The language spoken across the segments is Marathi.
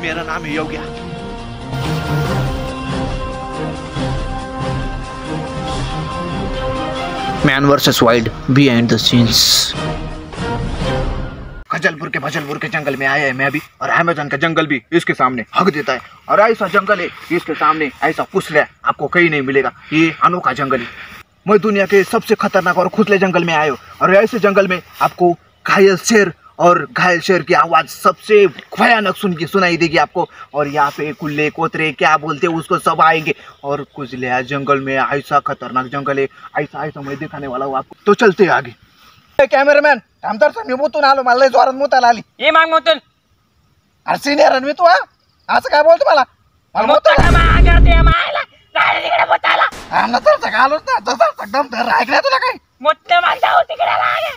मेरा नाम है Yogya. Man versus wild behind the scenes. Khajalpur के जंगल में आया है मैं भी, और अमेज़न का जंगल भी इसके सामने हक देता है। और ऐसा जंगल है इसके सामने ऐसा खुसला आपको कहीं नहीं मिलेगा। ये अनोखा जंगल है। मैं दुनिया के सबसे खतरनाक और खुसले जंगल में आया हूँ, और ऐसे जंगल में आपको घायल शेर की आवाज सबसे भयानक सुनाई देगी आपको। और यहाँ पे कुल्ले कोतरे क्या बोलते हैं उसको सब आएंगे। और खुसले जंगल में ऐसा खतरनाक जंगल है, ऐसा मैं दिखाने वाला हूँ आपको। तो चलते आगे। कॅमेरामॅन थांब तर, मी मुतून आलो, मला लय जोरात मुतायला आली। ये माग मुतून। अरे सिनियर मी तू असं काय बोलतो मला? आलो ना तसा एकदम धर ऐकलं तुला काय मोठं माणसा होती तिकडे लागे.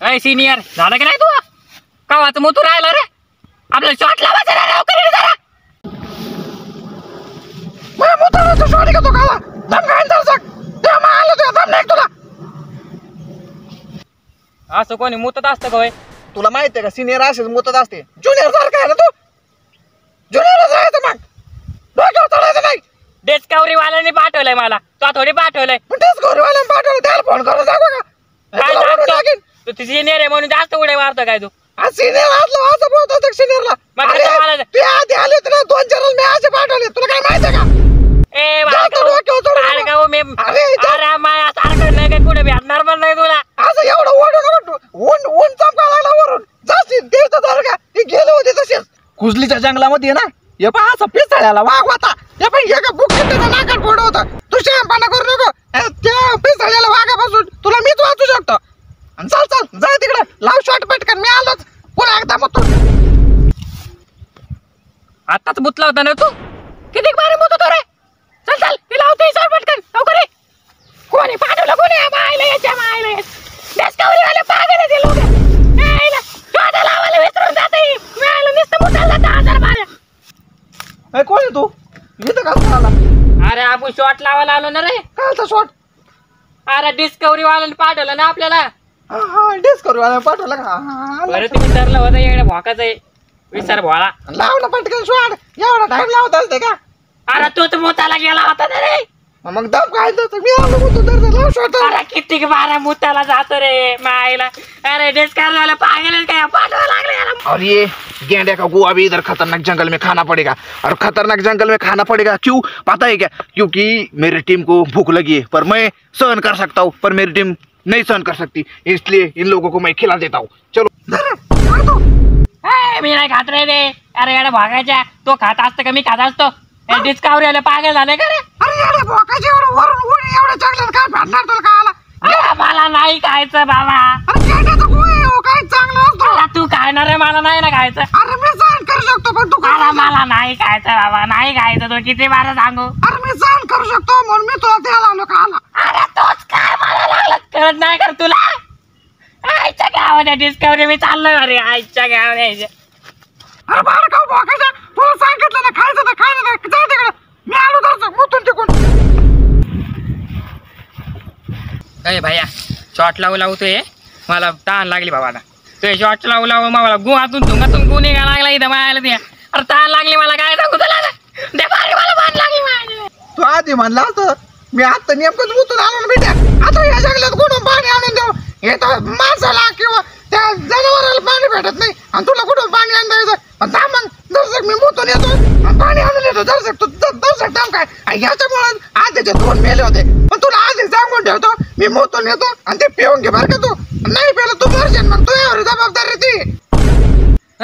अय सिनियर झालं की नाही तू? कावाचं मोतू राहिला रे, आपल्याला शॉट लावायचा रे लवकर ये जरा. मैं मुताला शॉट का तो काला दम काय दर्शक ते मारलं तुला दम नाही तुला. असं कोणी मुतत असतं का होय? तुला माहित आहे का सिनियर असेच मुतत असते. ज्युनियर सारखा आहे ना तू, ज्युनियर जायचं मग डोक्यावर चढायचं नाही. डिस्कवरी वाल्याने पाठवलंय मला, तो थोडी पाठवलंय. डिस्कवरी वाल्याने पाठवलं, त्याला फोन करून सांगू का? काय सांगतो तू? ती सिनियर आहे म्हणून जास्त उड्या मारतो काय तू? सिनियर असलं असं बोलतो सिनियरला. ते आधी आले होते ना 2 चॅनल मी असे पाठवले, तुला काय माहिती आहे का? ए बाळगाव मी अरे माया सारखं नाही काय कुठे भेटणार पण नाही तुला. असं एवढं ऊन चमका लागला वरून जाशील देतो जर का. ते गेले होते तसेच कुजलीच्या जंगलामध्ये ना. हे पहा असा पिसाळ्याला वाघ होता. हे पण एका बुकीत नाकात फोड होता. तू शहाणपणा करू नको. त्या पिसाळ्याला वाघापासून तुला मीच वाचू शकतो. आणि चल जाय तिकडे, लाव शॉट पटकन. मी आलोच पुन्हा एकदा मुतो. आताच मुतला होता ना तू? किती बारे मुततो रे? चल मी लावतो शॉट पटकन लवकर ये. कोणी पाठवलं कोणी? मायला याच्या मायला डिस्कवरी वाले पागल आहे लोक. मायला शॉट लावायला विसरून जाते. मायला नुसतं मुतायला जातं 1000 बारे. ए कोण आहे तू? इथं का आला? अरे आपण शॉट लावायला आलो ना रे. काय शॉट? अरे डिस्कवरी वाल्याने पाठवलं ना आपल्याला. हा डिस्कवरी वाला पाठवला का? बरं तुम्ही ठरलं होतं एवढं भोकाच आहे विसर भोळा. लाव ना पटकन शॉट. एवढा टाइम लावत असते का? अरे तूच मुताला गेला होता ना रे. मग दम काय मी आलो मुतो तर लाव शॉट. अरे किती बारा मुताला जातो रे मायला. अरे डिस्कवरी वाला पागल है क्या? पाठवा लागले यार. और ये गेंडे का गुआ भी इधर खतरनाक जंगल में खाना पड़ेगा। और खतरनाक जंगल में खाना पड़ेगा क्यों पता है क्या? क्योंकि मेरी टीम को भूख लगी है, पर मैं सहन कर सकता हूँ, पर मेरी टीम नहीं सहन कर सकती, इसलिए इन लोगों को मैं खिला देता हूँ। चलो मी नाही खात रे ते. अरे याडे भागायच्या तो खात असतं का मी खात असतो? डिस्कवरी वाले पागल झाले का रे? अरे याडे भागायचे एवढं वरून एवढं जंगलात काय भेटणार तुला खायला? अरे मला नाही खायचं बाबा. अरे गेंड्याचा गुआ आहे हो, काय चांगलं असतो. अरे तू खाणार रे, मला नाही ना खायचं. अरे मी सहन करू शकतो पण तू अरे मला नाही खायचं बाबा, नाही खायचं. तो किती बारा सांगू? अरे मी सहन करू शकतो म्हणून मी तुला द्यायला आलो खायला. अरे तोच काय मला लागलं कळत नाही कर तुला? आईच्या गावाच्या डिस्कवरी मी चाललोय अरे आईच्या गावाच्या. अरे बाहेर खाऊ भागायच्या तुला सांगितलं ना खायचं तर खायला जा तिकडे. मी आलो तर मुतून तिकून. अरे भैया शॉट लावतोय मला ताण लागली बाबा. ते शॉट लावू मला गुहातून धुंगातून गुण निघायला लागला इथं मायाला ते. अरे ताण लागली मला, काय सांगू तुला? दे बारे मला मान लागली माझी. तू आधी म्हणला असतं मी आता नेमकंच मुतून आलो ना बेटा. आता या जंगलात कुठून पाणी आणून देऊ? हे तर माणसाला किंवा त्या जनावराला पाणी भेटत नाही आणि तुला कुठून पाणी आणून द्यायचं? मग दर्शक मी मुतून येतो आणि पाणी आणून येतो. दर्शक तू दर्शक थांब काय याच्यामुळे आधीचे 2 मेले होते. पण तुला आधी सांगून ठेवतो मी मुतून येतो आणि ते पिऊन घे बरं का. तू नाही पेलं तू मरशील, मग तू यावर जबाबदारी ती.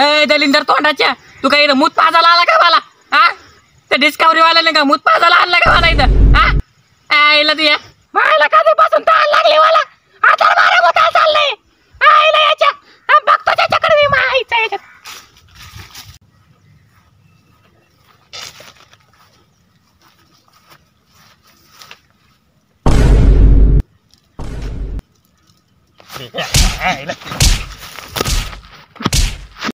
ए दलिंदर तोंडाच्या, तू काही इथं मूत पाजायला आला का मला? हा त्या डिस्कवरी वाल्याने का मूत पाजायला आणलं का मला इथं? हा आईला तुया मायला कधीपासून ताण लागले मला. आता मारा मोठा चाललंय आईला याच्या. बघतो त्याच्याकडे मी माईचा याच्यात.